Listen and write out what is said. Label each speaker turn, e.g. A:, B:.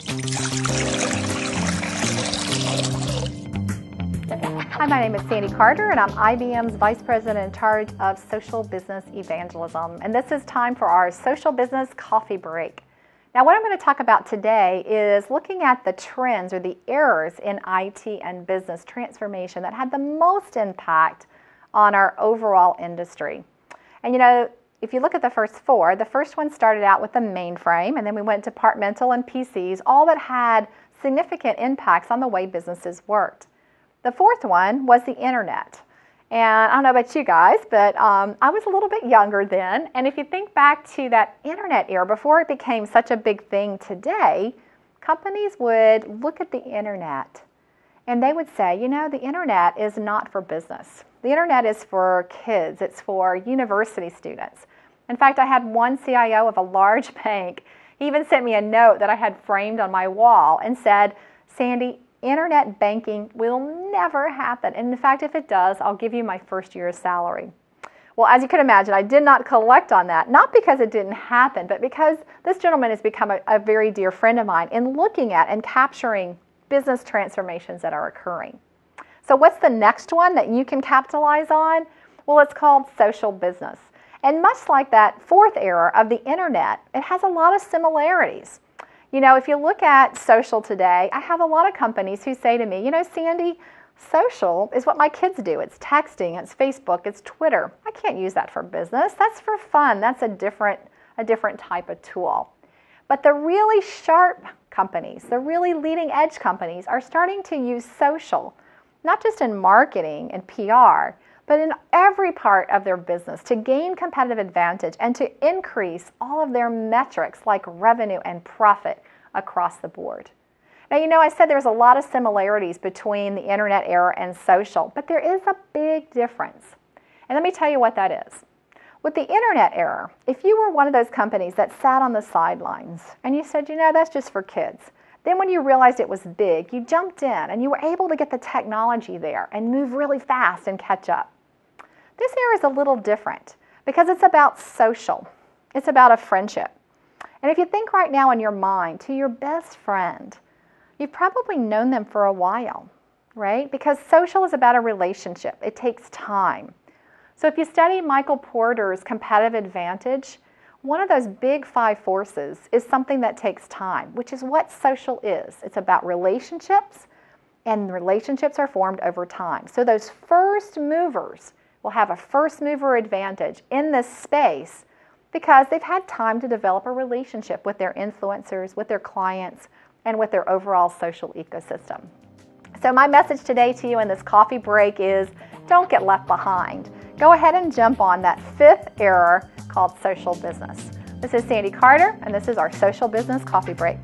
A: Hi, my name is Sandy Carter, and I'm IBM's Vice President in charge of Social Business Evangelism. And this is time for our Social Business Coffee Break. Now, what I'm going to talk about today is looking at the trends or the errors in IT and business transformation that had the most impact on our overall industry. And you know, if you look at the first four, the first one started out with the mainframe, and then we went departmental and PCs, all that had significant impacts on the way businesses worked. The fourth one was the internet. And I don't know about you guys, but I was a little bit younger then. And if you think back to that internet era, before it became such a big thing today, companies would look at the internet and they would say, you know, the internet is not for business. The internet is for kids. It's for university students. In fact, I had one CIO of a large bank. He even sent me a note that I had framed on my wall and said, Sandy, internet banking will never happen. And in fact, if it does, I'll give you my first year's salary. Well, as you can imagine, I did not collect on that, not because it didn't happen, but because this gentleman has become a very dear friend of mine in looking at and capturing business transformations that are occurring. So what's the next one that you can capitalize on? Well, it's called social business. And much like that fourth era of the internet, it has a lot of similarities. You know, if you look at social today, I have a lot of companies who say to me, you know, Sandy, social is what my kids do. It's texting, it's Facebook, it's Twitter. I can't use that for business. That's for fun. That's a different type of tool. But the really sharp companies, the really leading edge companies are starting to use social, not just in marketing and PR, but in every part of their business to gain competitive advantage and to increase all of their metrics like revenue and profit across the board. Now, you know, I said there's a lot of similarities between the internet era and social, but there is a big difference. And let me tell you what that is. With the internet era, if you were one of those companies that sat on the sidelines and you said, you know, that's just for kids, then when you realized it was big, you jumped in and you were able to get the technology there and move really fast and catch up. This era is a little different because it's about social. It's about a friendship. And if you think right now in your mind to your best friend, you've probably known them for a while, right? Because social is about a relationship. It takes time. So if you study Michael Porter's competitive advantage, one of those big 5 forces is something that takes time, which is what social is. It's about relationships, and relationships are formed over time. So those first movers will have a first mover advantage in this space because they've had time to develop a relationship with their influencers, with their clients, and with their overall social ecosystem. So my message today to you in this coffee break is don't get left behind. Go ahead and jump on that 5th era called social business. This is Sandy Carter, and this is our Social Business Coffee Break.